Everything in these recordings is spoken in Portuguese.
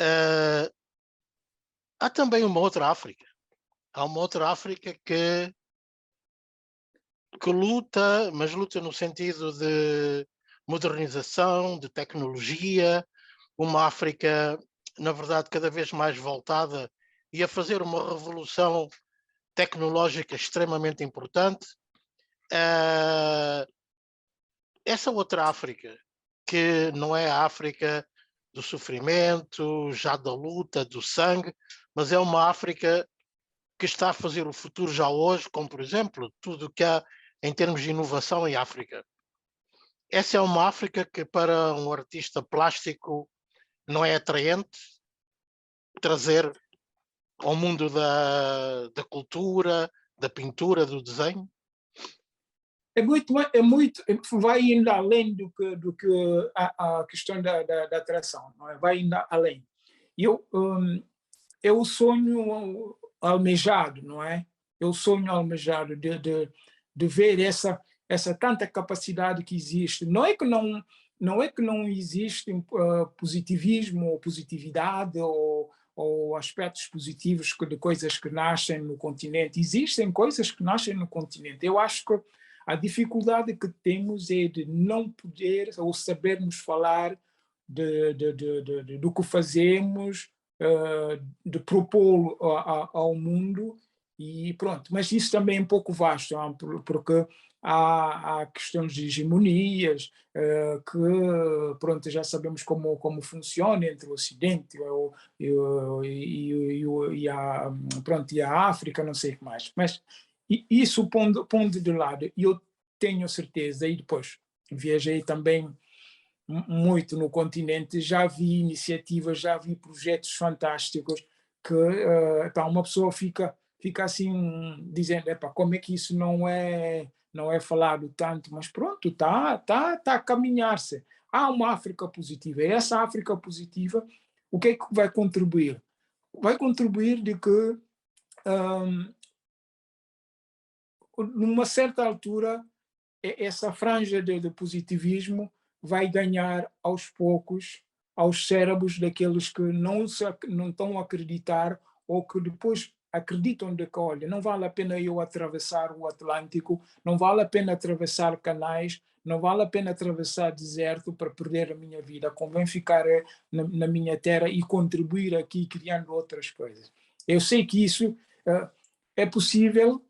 Uh, há também uma outra África. Há uma outra África que luta, mas luta no sentido de modernização, de tecnologia, uma África, na verdade, cada vez mais voltada e a fazer uma revolução tecnológica extremamente importante. Essa outra África, que não é a África do sofrimento, já da luta, do sangue, mas é uma África que está a fazer o futuro já hoje, como, por exemplo, tudo o que há em termos de inovação em África. Essa é uma África que, para um artista plástico, não é atraente trazer ao mundo da cultura, da pintura, do desenho? Vai indo além do que a questão da atração, não é? Vai indo além. É o sonho almejado, não é? É o sonho almejado de ver essa tanta capacidade que existe. Não é que não existe positivismo ou positividade ou aspectos positivos de coisas que nascem no continente. Existem coisas que nascem no continente. Eu acho que a dificuldade que temos é de não poder ou sabermos falar do que fazemos, de propô-lo ao mundo e pronto. Mas isso também é um pouco vasto, porque há questões de hegemonias que pronto, já sabemos como funciona entre o Ocidente e a África, não sei o que mais. Mas isso pondo de lado, eu tenho certeza, e depois viajei também muito no continente, já vi iniciativas, já vi projetos fantásticos que uma pessoa fica assim dizendo, como é que isso não é falado tanto, mas pronto, tá a caminhar-se. Há uma África positiva, e essa África positiva, o que é que vai contribuir? Vai contribuir de que numa certa altura essa franja de positivismo vai ganhar aos poucos aos cérebros daqueles que não estão a acreditar ou que depois acreditam de que, olha, não vale a pena eu atravessar o Atlântico, não vale a pena atravessar canais, não vale a pena atravessar deserto para perder a minha vida, convém ficar na minha terra e contribuir aqui criando outras coisas. Eu sei que isso é possível,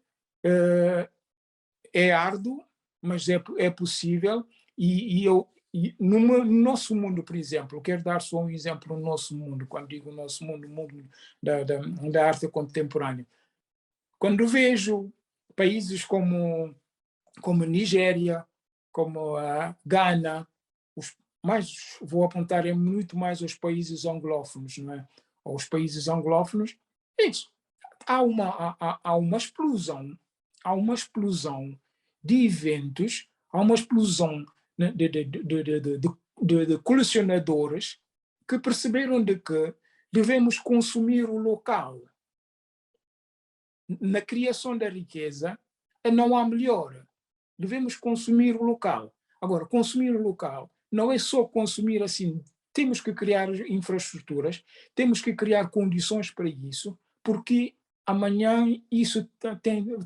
é árduo, mas é possível e no nosso mundo, por exemplo, quero dar só um exemplo no nosso mundo, quando digo nosso mundo, o mundo da arte contemporânea. Quando vejo países como Nigéria, como a Ghana, vou apontar muito mais aos países anglófonos, não é? Aos países anglófonos, há uma explosão de eventos, há uma explosão de colecionadores que perceberam de que devemos consumir o local. Na criação da riqueza, não há melhor. Devemos consumir o local. Agora, consumir o local não é só consumir assim. Temos que criar infraestruturas, temos que criar condições para isso, porque amanhã isso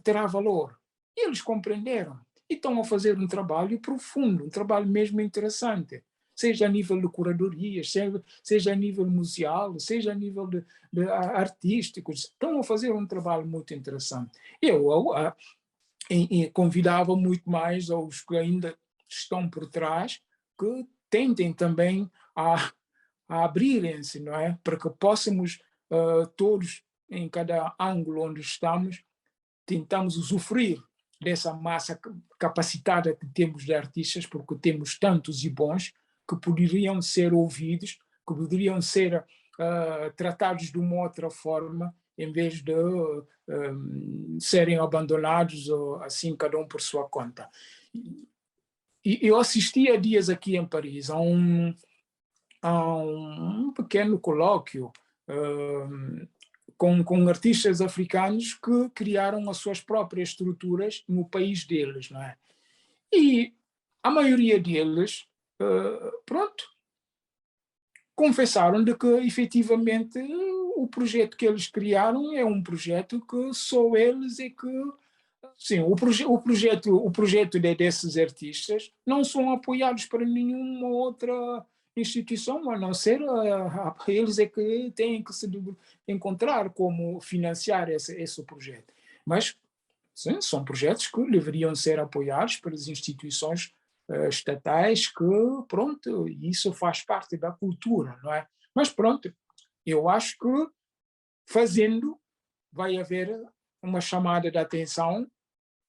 terá valor. E eles compreenderam. E estão a fazer um trabalho profundo, um trabalho mesmo interessante. Seja a nível de curadorias, seja a nível museal, seja a nível de artístico. Estão a fazer um trabalho muito interessante. Eu convidava muito mais aos que ainda estão por trás que tentem também a abrirem-se, não é? Para que possamos todos, em cada ângulo onde estamos, tentamos usufruir dessa massa capacitada que temos de artistas, porque temos tantos e bons que poderiam ser ouvidos, que poderiam ser tratados de uma outra forma, em vez de serem abandonados assim, cada um por sua conta. E eu assisti há dias aqui em Paris a um pequeno colóquio com artistas africanos que criaram as suas próprias estruturas no país deles, não é? E a maioria deles, pronto, confessaram de que efetivamente o projeto que eles criaram é um projeto que só eles é que sim, o projeto desses artistas não são apoiados por nenhuma outra instituição, a não ser eles é que têm que se encontrar como financiar esse projeto. Mas sim, são projetos que deveriam ser apoiados pelas instituições estatais, que, pronto, isso faz parte da cultura, não é? Mas pronto, eu acho que fazendo vai haver uma chamada de atenção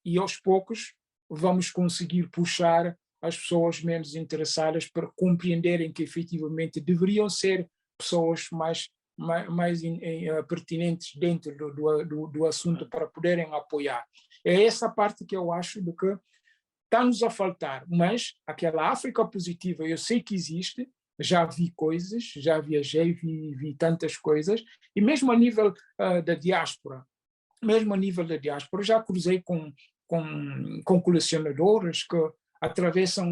e aos poucos vamos conseguir puxar as pessoas menos interessadas para compreenderem que efetivamente deveriam ser pessoas mais pertinentes dentro do assunto para poderem apoiar. É essa parte que eu acho de que está-nos a faltar, mas aquela África positiva eu sei que existe, já vi coisas, já viajei, vi tantas coisas, e mesmo a nível da diáspora, já cruzei com colecionadores que atravessam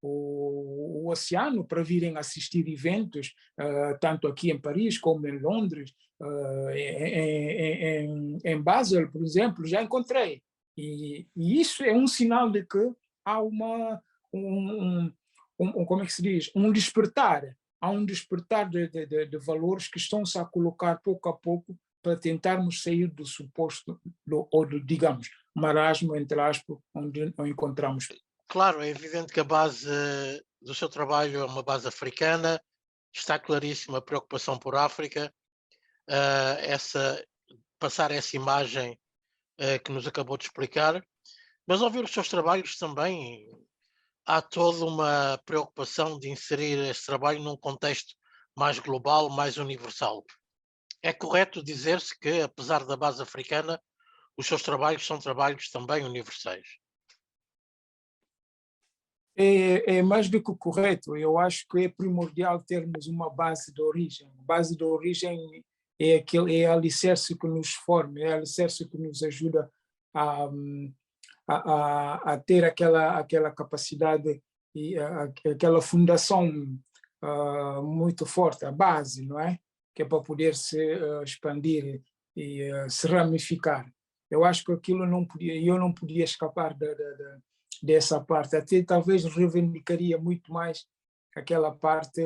o oceano para virem assistir eventos, tanto aqui em Paris como em Londres, em Basel, por exemplo, já encontrei. E isso é um sinal de que há como é que se diz? Há um despertar de valores que estão-se a colocar pouco a pouco para tentarmos sair do suposto, ou do, digamos, marasmo, entre aspas, onde encontramos. Claro, é evidente que a base do seu trabalho é uma base africana, está claríssima a preocupação por África, passar essa imagem que nos acabou de explicar, mas ao ver os seus trabalhos também há toda uma preocupação de inserir esse trabalho num contexto mais global, mais universal. É correto dizer-se que, apesar da base africana, os seus trabalhos são trabalhos também universais. É mais do que correto. Eu acho que é primordial termos uma base de origem. A base de origem é a alicerce que nos forma, é a alicerce que nos ajuda a ter aquela capacidade e aquela fundação muito forte, a base, não é? Que é para poder se expandir e se ramificar. Eu acho que aquilo eu não podia escapar dessa parte. Até talvez reivindicaria muito mais aquela parte,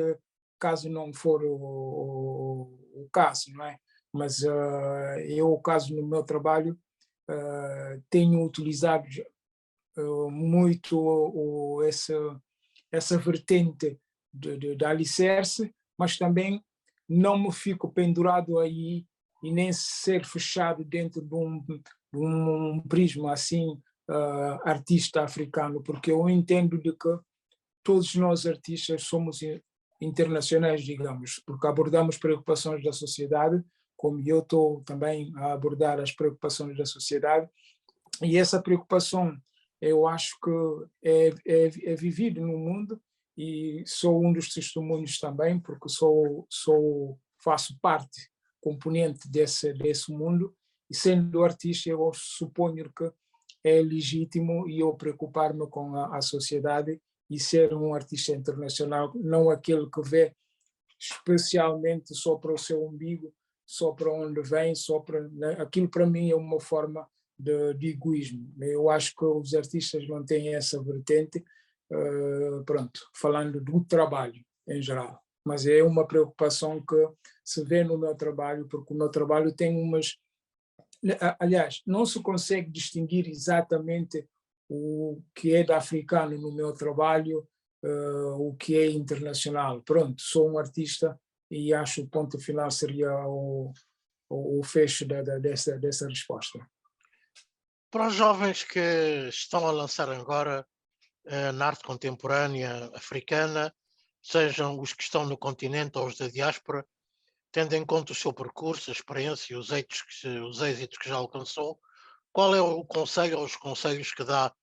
caso não for o caso, não é? Mas eu, o caso no meu trabalho, tenho utilizado muito essa vertente de alicerce, mas também não me fico pendurado aí e nem ser fechado dentro de um prisma assim artista africano, porque eu entendo de que todos nós artistas somos internacionais, digamos, porque abordamos preocupações da sociedade, como eu estou também a abordar as preocupações da sociedade, e essa preocupação eu acho que é vivida no mundo, e sou um dos testemunhos também, porque faço parte, componente desse mundo, e sendo artista eu suponho que é legítimo e eu preocupar-me com a sociedade e ser um artista internacional, não aquele que vê especialmente só para o seu umbigo, só para onde vem, aquilo para mim é uma forma de egoísmo. Eu acho que os artistas não têm essa vertente, pronto, falando do trabalho em geral. Mas é uma preocupação que se vê no meu trabalho, porque o meu trabalho tem umas... Aliás, não se consegue distinguir exatamente o que é da africano no meu trabalho, o que é internacional. Pronto, sou um artista e acho que o ponto final seria o fecho dessa resposta. Para os jovens que estão a lançar agora na arte contemporânea africana, sejam os que estão no continente ou os da diáspora, tendo em conta o seu percurso, a experiência e os êxitos que já alcançou, qual é o conselho ou os conselhos que dá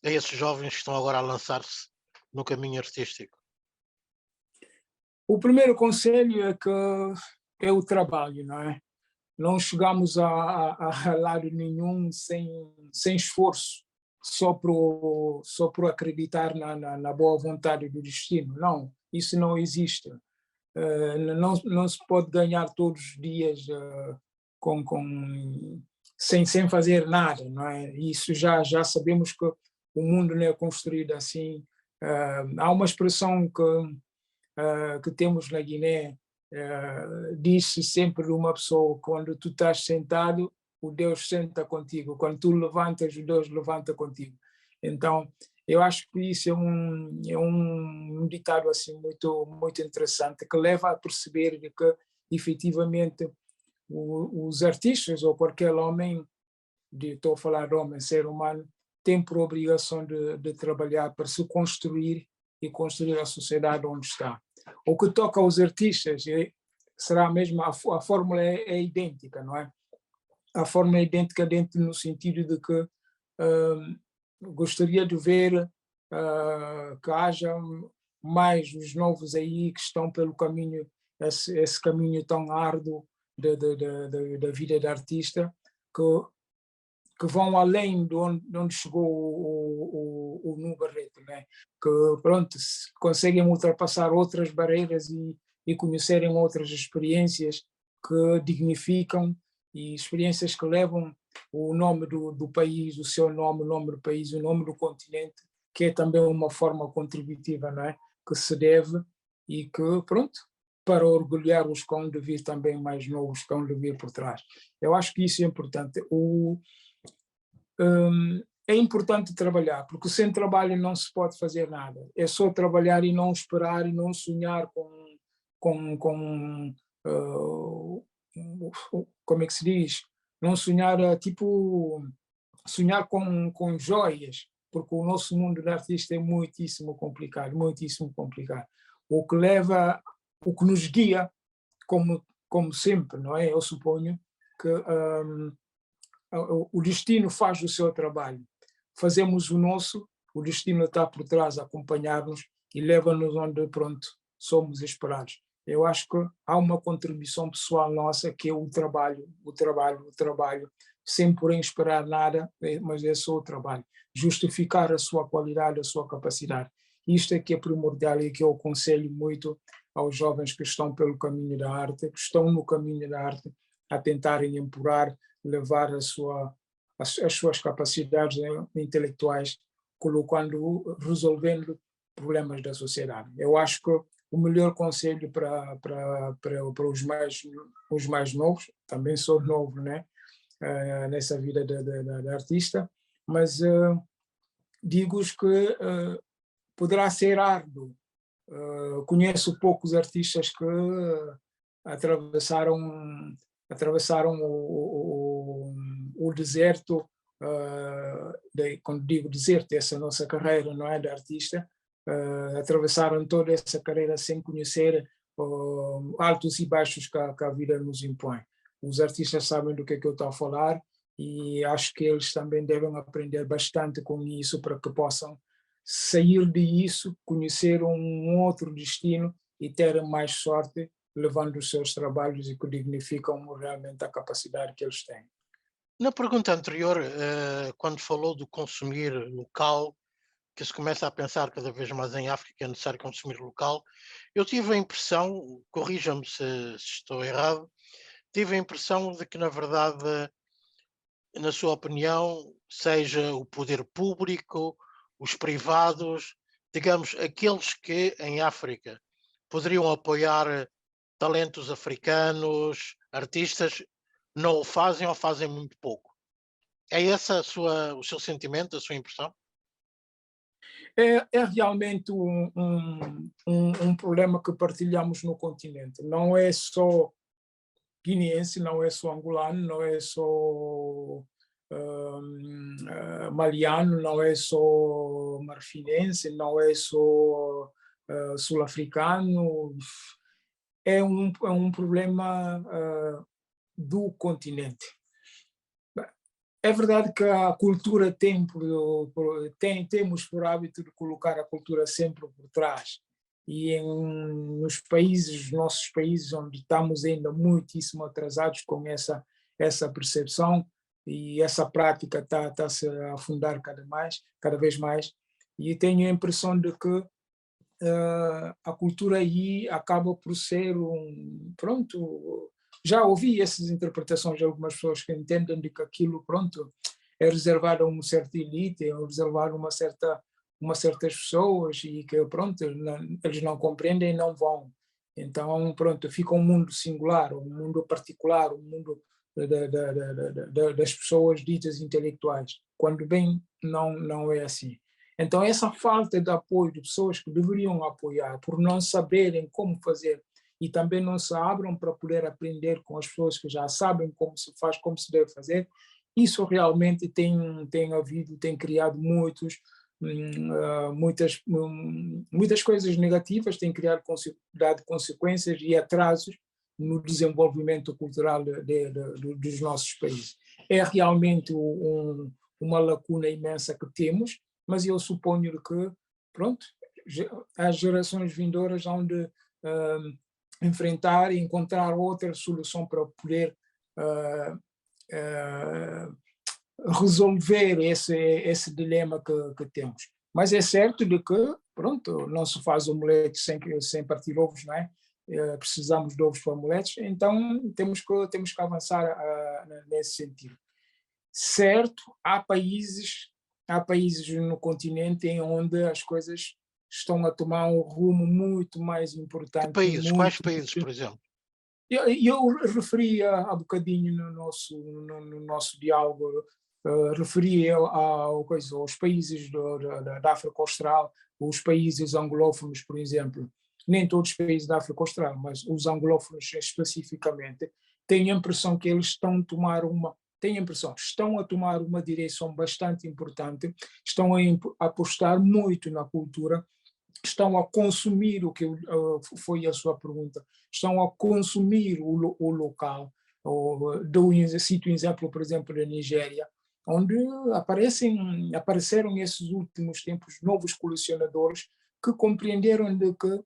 a esses jovens que estão agora a lançar-se no caminho artístico? O primeiro conselho é que é o trabalho, não é? Não chegamos a lado nenhum sem esforço, só por acreditar na boa vontade do destino. Não, isso não existe. Não se pode ganhar todos os dias sem fazer nada, não é? Isso já sabemos que o mundo não é construído assim. Há uma expressão que temos na Guiné, diz-se sempre de uma pessoa: quando tu estás sentado, o Deus senta contigo; quando tu levantas, o Deus levanta contigo. Então, eu acho que isso é um ditado assim muito interessante, que leva a perceber de que, efetivamente, os artistas ou qualquer homem, estou a falar de homem, ser humano, tem por obrigação de trabalhar para se construir e construir a sociedade onde está. O que toca aos artistas será mesmo, a fórmula é idêntica, não é? A fórmula é idêntica dentro no sentido de que gostaria de ver que haja mais os novos aí que estão pelo caminho, esse caminho tão árduo da vida de artista, que vão além de onde chegou o Nu Barreto, né? Que, pronto, conseguem ultrapassar outras barreiras e conhecerem outras experiências que dignificam, e experiências que levam o nome do país, o seu nome, o nome do país, o nome do continente, que é também uma forma contributiva, não é? Que se deve, e que, pronto, para orgulhar os que hão de vir também mais novos, que hão de vir por trás. Eu acho que isso é importante. É importante trabalhar, porque sem trabalho não se pode fazer nada. É só trabalhar e não esperar e não sonhar como é que se diz? Não sonhar, tipo, sonhar com joias, porque o nosso mundo de artista é muitíssimo complicado, muitíssimo complicado. O que nos guia, como sempre, não é? Eu suponho que o destino faz o seu trabalho. Fazemos o nosso, o destino está por trás a acompanhar-nos e leva-nos onde, pronto, somos esperados. Eu acho que há uma contribuição pessoal nossa, que é o trabalho, sem porém esperar nada, mas é só o trabalho. Justificar a sua qualidade, a sua capacidade. Isto é que é primordial e que eu aconselho muito aos jovens que estão pelo caminho da arte, que estão no caminho da arte, a tentarem empurrar, levar as suas capacidades intelectuais, resolvendo problemas da sociedade. Eu acho que o melhor conselho para os mais novos, também sou novo, né? Nessa vida de artista, mas digo-os que poderá ser árduo. Conheço poucos artistas que atravessaram o deserto, quando digo deserto, essa nossa carreira, não é, de artista, atravessaram toda essa carreira sem conhecer altos e baixos que a vida nos impõe. Os artistas sabem do que é que eu estou a falar, e acho que eles também devem aprender bastante com isso, para que possam sair disso, conhecer um outro destino e ter mais sorte, levando os seus trabalhos e que dignificam realmente a capacidade que eles têm. Na pergunta anterior, quando falou do consumir local, que se começa a pensar cada vez mais em África, é necessário consumir local, eu tive a impressão, corrija-me se estou errado, tive a impressão de que, na verdade, na sua opinião, seja o poder público, os privados, digamos, aqueles que em África poderiam apoiar talentos africanos, artistas, não o fazem ou fazem muito pouco. É esse o seu sentimento, a sua impressão? É realmente um problema que partilhamos no continente. Não é só guineense, não é só angolano, não é só maliano, não é só marfinense, não é só sul-africano. É um problema do continente. É verdade que a cultura temos por hábito de colocar a cultura sempre por trás. E nos nossos países, onde estamos ainda muitíssimo atrasados com essa percepção, e essa prática está-se a afundar cada vez mais, e tenho a impressão de que a cultura aí acaba por ser pronto, já ouvi essas interpretações de algumas pessoas que entendem de que aquilo, pronto, é reservado a uma certa elite, é reservado a uma certas pessoas e que, pronto, eles não compreendem e não vão. Então, pronto, fica um mundo singular, um mundo particular, um mundo das pessoas ditas intelectuais, quando bem não é assim. Então, essa falta de apoio de pessoas que deveriam apoiar, por não saberem como fazer e também não se abram para poder aprender com as pessoas que já sabem como se faz, como se deve fazer, isso realmente tem criado muitas coisas negativas, tem dado consequências e atrasos no desenvolvimento cultural dos nossos países. É realmente uma lacuna imensa que temos, mas eu suponho que, pronto, as gerações vindouras hão de enfrentar e encontrar outra solução para poder resolver esse dilema que temos. Mas é certo de que, pronto, não se faz omelete sem partir ovos, não é? Precisamos de ovos para omeletes, então temos que avançar nesse sentido. Certo, há países no continente em onde as coisas estão a tomar um rumo muito mais importante. Que países? Quais países, por exemplo? Eu referi há bocadinho no nosso diálogo, referi aos países da África Austral, os países anglófonos, por exemplo. Nem todos os países da África Austral, mas os anglófonos especificamente, tenho a impressão que eles estão a tomar uma direção bastante importante, estão a apostar muito na cultura, estão a consumir o que foi a sua pergunta, estão a consumir o local. Cito um exemplo, por exemplo, da Nigéria, onde apareceram nesses últimos tempos novos colecionadores que compreenderam de que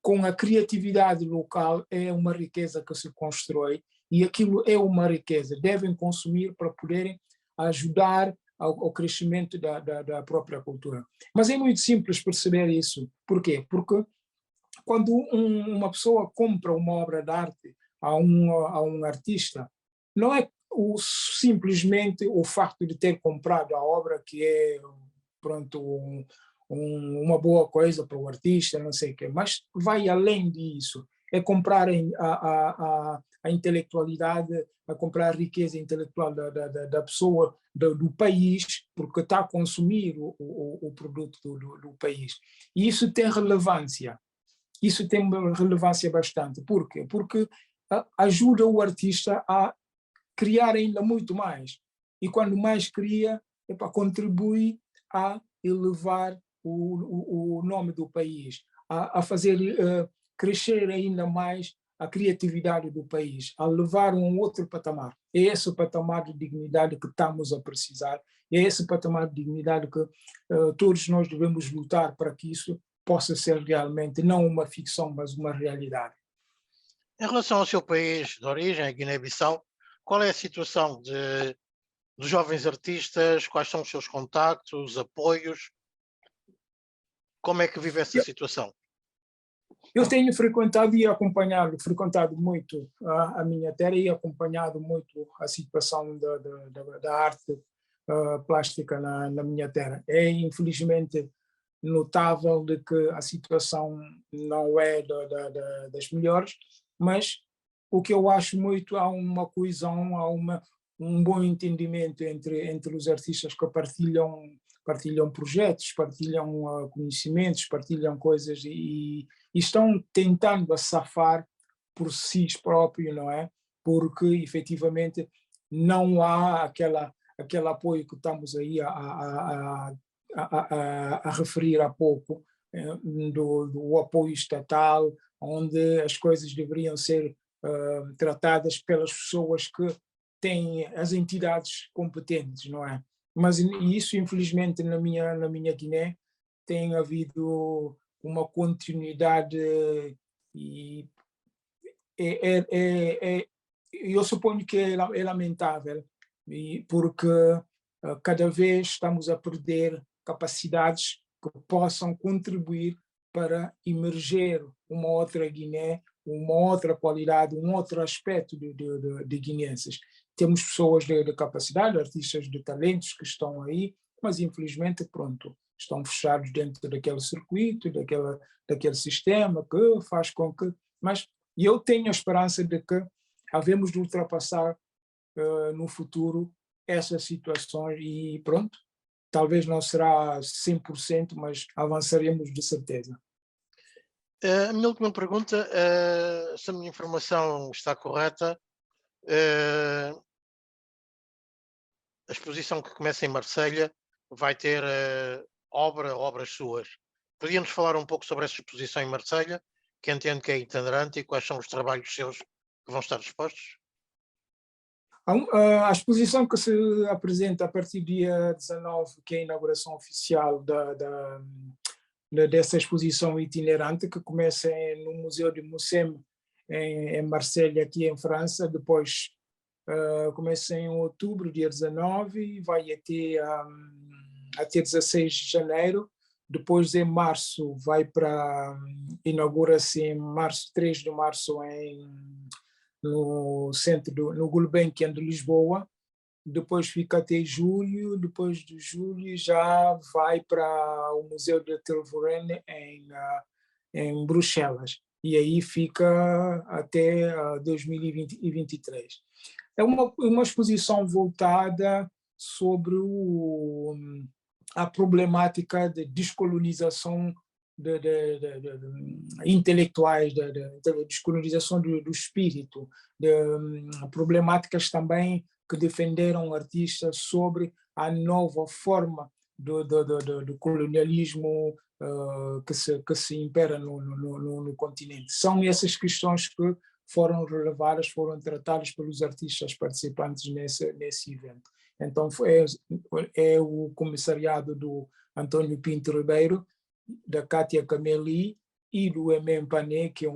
com a criatividade local é uma riqueza que se constrói e aquilo é uma riqueza, devem consumir para poderem ajudar ao crescimento da própria cultura. Mas é muito simples perceber isso. Por quê? Porque quando uma pessoa compra uma obra de arte a um artista, não é simplesmente o facto de ter comprado a obra que é, pronto, uma boa coisa para o artista, não sei o quê, mas vai além disso. É comprar a intelectualidade, a comprar a riqueza intelectual da pessoa, do país, porque está a consumir o produto do país. E isso tem relevância. Isso tem uma relevância bastante. Por quê? Porque ajuda o artista a criar ainda muito mais. E quando mais cria, contribui a elevar o nome do país, a fazer crescer ainda mais a criatividade do país, a levar a um outro patamar. É esse o patamar de dignidade que estamos a precisar, é esse patamar de dignidade que todos nós devemos lutar para que isso possa ser realmente não uma ficção, mas uma realidade. Em relação ao seu país de origem, a Guiné-Bissau, qual é a situação dos jovens artistas? Quais são os seus contactos, apoios? Como é que vive essa situação? Eu tenho frequentado frequentado muito a minha terra e acompanhado muito a situação da arte plástica na minha terra. É infelizmente notável de que a situação não é das melhores, mas o que eu acho muito, há uma coesão, há um bom entendimento entre os artistas que partilham projetos, partilham conhecimentos, partilham coisas e estão tentando a safar por si próprio, não é? Porque efetivamente não há aquele apoio que estamos aí a referir há pouco, do apoio estatal, onde as coisas deveriam ser tratadas pelas pessoas que têm as entidades competentes, não é? Mas isso, infelizmente, na minha Guiné, tem havido uma continuidade e eu suponho que é lamentável, porque cada vez estamos a perder capacidades que possam contribuir para emerger uma outra Guiné, uma outra qualidade, um outro aspecto de guineenses. Temos pessoas de capacidade, artistas de talentos que estão aí, mas infelizmente, pronto, estão fechados dentro daquele circuito, daquele sistema que faz com que... Mas eu tenho a esperança de que havemos de ultrapassar no futuro essas situações e pronto, talvez não será 100%, mas avançaremos de certeza. A minha última pergunta, se a minha informação está correta, a exposição que começa em Marselha vai ter obras suas. Podíamos falar um pouco sobre essa exposição em Marselha, que entendo que é itinerante, e quais são os trabalhos seus que vão estar expostos? A exposição que se apresenta a partir do dia 19, que é a inauguração oficial dessa exposição itinerante, que começa no Museu de Mussem, em Marselha, aqui em França, depois começa em outubro, dia 19, e vai até 16 de janeiro. Depois, em março, inaugura-se em março, 3 de março, no centro, no Gulbenkian de Lisboa. Depois fica até julho, depois de julho já vai para o Museu de Tervuren em Bruxelas, e aí fica até 2023. É uma exposição voltada sobre a problemática de descolonização intelectuais, da descolonização do espírito, de problemáticas também que defenderam artistas sobre a nova forma do colonialismo que se impera no continente. São essas questões que foram relevadas, foram tratadas pelos artistas participantes nesse evento. Então é o comissariado do António Pinto Ribeiro, da Kátia Cameli e do Emem Pané, que é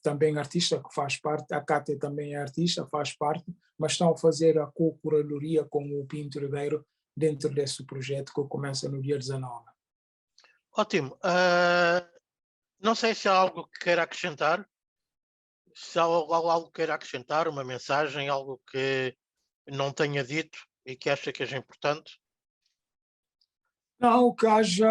também artista que faz parte. A Kátia também é artista, faz parte, mas estão a fazer a co-curadoria com o Pinto Ribeiro dentro desse projeto que começa no dia 19. Ótimo. Não sei se há algo que queira acrescentar. Se há algo que queira acrescentar, uma mensagem, algo que não tenha dito e que acha que é importante. Não, que haja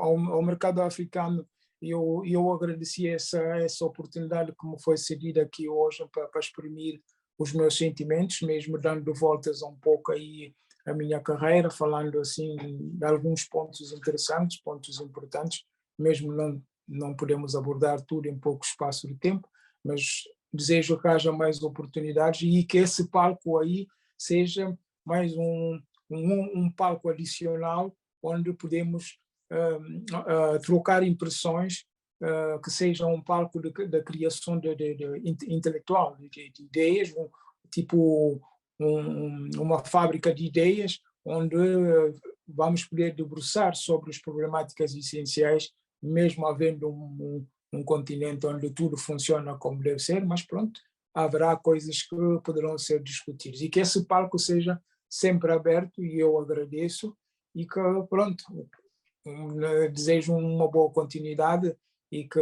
ao mercado africano. Eu agradeci essa oportunidade que me foi cedida aqui hoje para exprimir os meus sentimentos, mesmo dando voltas um pouco aí a minha carreira, falando assim de alguns pontos interessantes, pontos importantes, mesmo não podemos abordar tudo em pouco espaço de tempo, mas desejo que haja mais oportunidades e que esse palco aí seja mais um palco adicional onde podemos trocar impressões, que seja um palco da criação intelectual, de ideias, uma fábrica de ideias, onde vamos poder debruçar sobre as problemáticas essenciais, mesmo havendo um continente onde tudo funciona como deve ser, mas pronto, haverá coisas que poderão ser discutidas. E que esse palco seja sempre aberto, e eu agradeço, e que, pronto, desejo uma boa continuidade e que,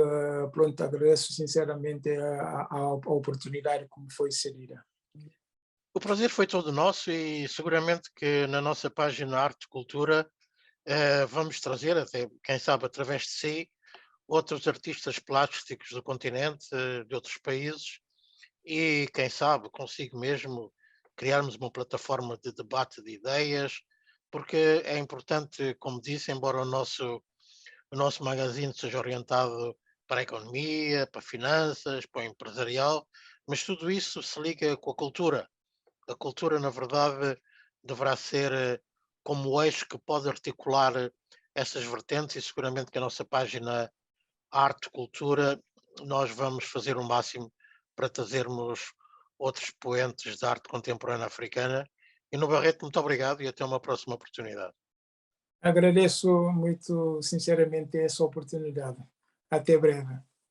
pronto, agradeço sinceramente a oportunidade que me foi cedida. O prazer foi todo nosso e seguramente que na nossa página Arte e Cultura vamos trazer, até quem sabe através de si, outros artistas plásticos do continente, de outros países, e quem sabe consigo mesmo criarmos uma plataforma de debate de ideias, porque é importante, como disse, embora o nosso magazine seja orientado para a economia, para finanças, para o empresarial, mas tudo isso se liga com a cultura. A cultura, na verdade, deverá ser como o eixo que pode articular essas vertentes, e seguramente que a nossa página Arte Cultura, nós vamos fazer o máximo para trazermos outros expoentes da arte contemporânea africana. E no Barreto, muito obrigado e até uma próxima oportunidade. Agradeço muito sinceramente essa oportunidade. Até breve.